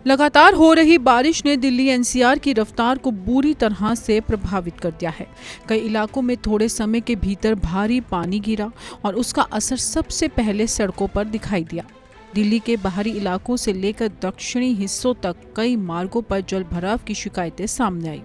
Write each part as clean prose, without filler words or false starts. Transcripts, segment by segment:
लगातार हो रही बारिश ने दिल्ली एनसीआर की रफ्तार को बुरी तरह से प्रभावित कर दिया है। कई इलाकों में थोड़े समय के भीतर भारी पानी गिरा और उसका असर सबसे पहले सड़कों पर दिखाई दिया। दिल्ली के बाहरी इलाकों से लेकर दक्षिणी हिस्सों तक कई मार्गों पर जल भराव की शिकायतें सामने आई।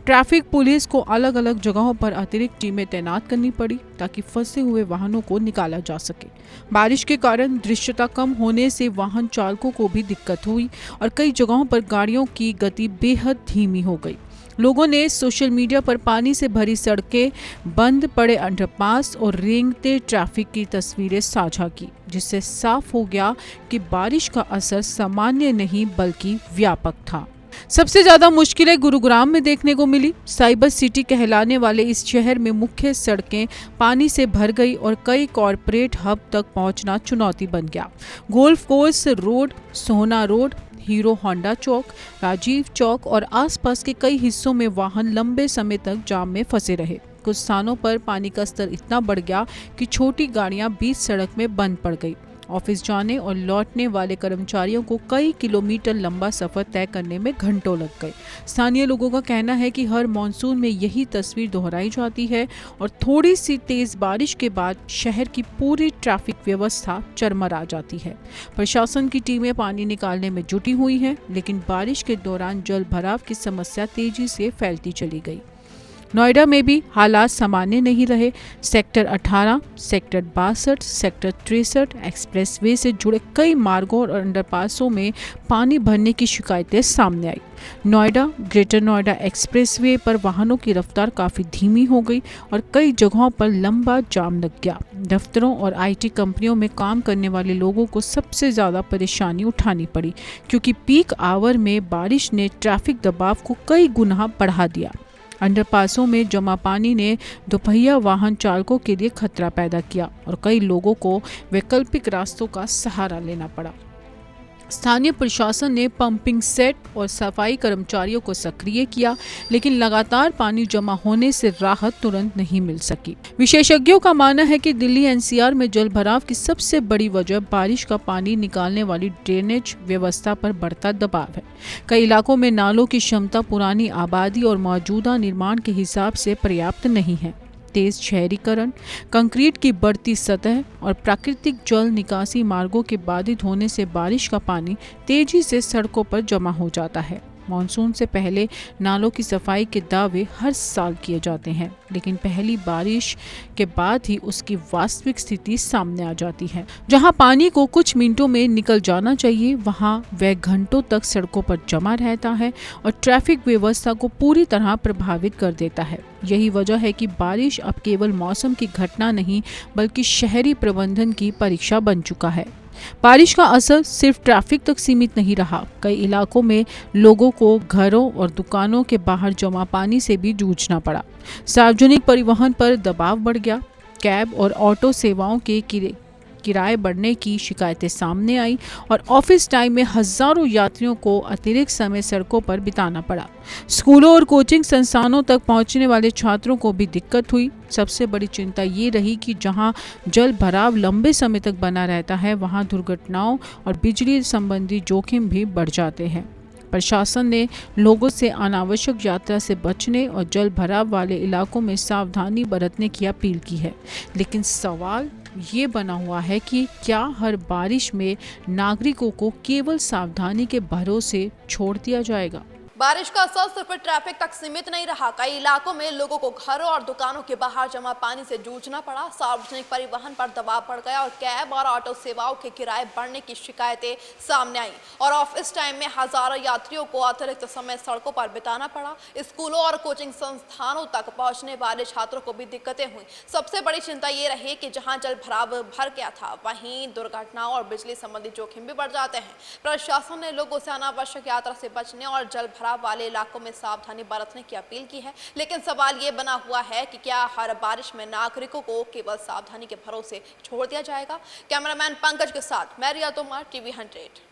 ट्रैफिक पुलिस को अलग अलग जगहों पर अतिरिक्त टीमें तैनात करनी पड़ी ताकि फंसे हुए वाहनों को निकाला जा सके। बारिश के कारण दृश्यता कम होने से वाहन चालकों को भी दिक्कत हुई और कई जगहों पर गाड़ियों की गति बेहद धीमी हो गई। लोगों ने सोशल मीडिया पर पानी से भरी सड़कें, बंद पड़े अंडरपास और रेंगते ट्रैफिक की तस्वीरें साझा की, जिससे साफ हो गया कि बारिश का असर सामान्य नहीं बल्कि व्यापक था। सबसे ज्यादा मुश्किलें गुरुग्राम में देखने को मिली। साइबर सिटी कहलाने वाले इस शहर में मुख्य सड़कें पानी से भर गई और कई कॉरपोरेट हब तक पहुंचना चुनौती बन गया। गोल्फ कोर्स रोड, सोहना रोड, हीरो होंडा चौक, राजीव चौक और आसपास के कई हिस्सों में वाहन लंबे समय तक जाम में फंसे रहे। कुछ स्थानों पर पानी का स्तर इतना बढ़ गया कि छोटी गाड़ियां बीच सड़क में बंद पड़ गई। ऑफिस जाने और लौटने वाले कर्मचारियों को कई किलोमीटर लंबा सफर तय करने में घंटों लग गए। स्थानीय लोगों का कहना है कि हर मॉनसून में यही तस्वीर दोहराई जाती है और थोड़ी सी तेज बारिश के बाद शहर की पूरी ट्रैफिक व्यवस्था चरमरा जाती है। प्रशासन की टीमें पानी निकालने में जुटी हुई हैं, लेकिन बारिश के दौरान जल भराव की समस्या तेजी से फैलती चली गई। नोएडा में भी हालात सामान्य नहीं रहे। सेक्टर 18, सेक्टर 62, सेक्टर 63 एक्सप्रेसवे से जुड़े कई मार्गों और अंडरपासों में पानी भरने की शिकायतें सामने आई। नोएडा ग्रेटर नोएडा एक्सप्रेसवे पर वाहनों की रफ्तार काफ़ी धीमी हो गई और कई जगहों पर लंबा जाम लग गया। दफ्तरों और आईटी कंपनियों में काम करने वाले लोगों को सबसे ज़्यादा परेशानी उठानी पड़ी, क्योंकि पीक आवर में बारिश ने ट्रैफिक दबाव को कई गुना बढ़ा दिया। अंडरपासों में जमा पानी ने दोपहिया वाहन चालकों के लिए खतरा पैदा किया और कई लोगों को वैकल्पिक रास्तों का सहारा लेना पड़ा। स्थानीय प्रशासन ने पंपिंग सेट और सफाई कर्मचारियों को सक्रिय किया, लेकिन लगातार पानी जमा होने से राहत तुरंत नहीं मिल सकी। विशेषज्ञों का मानना है कि दिल्ली एनसीआर में जल भराव की सबसे बड़ी वजह बारिश का पानी निकालने वाली ड्रेनेज व्यवस्था पर बढ़ता दबाव है। कई इलाकों में नालों की क्षमता पुरानी आबादी और मौजूदा निर्माण के हिसाब से पर्याप्त नहीं है। तेज शहरीकरण, कंक्रीट की बढ़ती सतह और प्राकृतिक जल निकासी मार्गों के बाधित होने से बारिश का पानी तेजी से सड़कों पर जमा हो जाता है। मॉनसून से पहले नालों की सफाई के दावे हर साल किए जाते हैं, लेकिन पहली बारिश के बाद ही उसकी वास्तविक स्थिति सामने आ जाती है। जहां पानी को कुछ मिनटों में निकल जाना चाहिए, वहां वह घंटों तक सड़कों पर जमा रहता है और ट्रैफिक व्यवस्था को पूरी तरह प्रभावित कर देता है। यही वजह है कि बारिश अब केवल मौसम की घटना नहीं बल्कि शहरी प्रबंधन की परीक्षा बन चुका है। बारिश का असर सिर्फ ट्रैफिक तक सीमित नहीं रहा। कई इलाकों में लोगों को घरों और दुकानों के बाहर जमा पानी से भी जूझना पड़ा। सार्वजनिक परिवहन पर दबाव बढ़ गया। कैब और ऑटो सेवाओं के किराए बढ़ने की शिकायतें सामने आई और ऑफिस टाइम में हजारों यात्रियों को अतिरिक्त समय सड़कों पर बिताना पड़ा। स्कूलों और कोचिंग संस्थानों तक पहुंचने वाले छात्रों को भी दिक्कत हुई। सबसे बड़ी चिंता ये रही कि जहां जल भराव लंबे समय तक बना रहता है, वहां दुर्घटनाओं और बिजली संबंधी जोखिम भी बढ़ जाते हैं। प्रशासन ने लोगों से अनावश्यक यात्रा से बचने और जल भराव वाले इलाकों में सावधानी बरतने की अपील की है, लेकिन सवाल ये बना हुआ है कि क्या हर बारिश में नागरिकों को केवल सावधानी के भरोसे छोड़ दिया जाएगा? बारिश का असर सिर्फ ट्रैफिक तक सीमित नहीं रहा। कई इलाकों में लोगों को घरों और दुकानों के बाहर जमा पानी से जूझना पड़ा। सार्वजनिक परिवहन पर दबाव बढ़ गया और कैब और ऑटो सेवाओं के किराए बढ़ने की शिकायतें सामने आई और ऑफिस टाइम में हजारों यात्रियों को अतिरिक्त समय सड़कों पर बिताना पड़ा। स्कूलों और कोचिंग संस्थानों तक पहुंचने वाले छात्रों को भी दिक्कतें हुई। सबसे बड़ी चिंता ये रही कि जहां जल भराव भर गया था, वहीं दुर्घटनाओं और बिजली संबंधी जोखिम भी बढ़ जाते हैं। प्रशासन ने लोगों से अनावश्यक यात्रा से बचने और जल वाले इलाकों में सावधानी बरतने की अपील की है, लेकिन सवाल ये बना हुआ है कि क्या हर बारिश में नागरिकों को केवल सावधानी के भरोसे छोड़ दिया जाएगा? कैमरामैन पंकज के साथ मैं रिया तोमर, टीवी 100।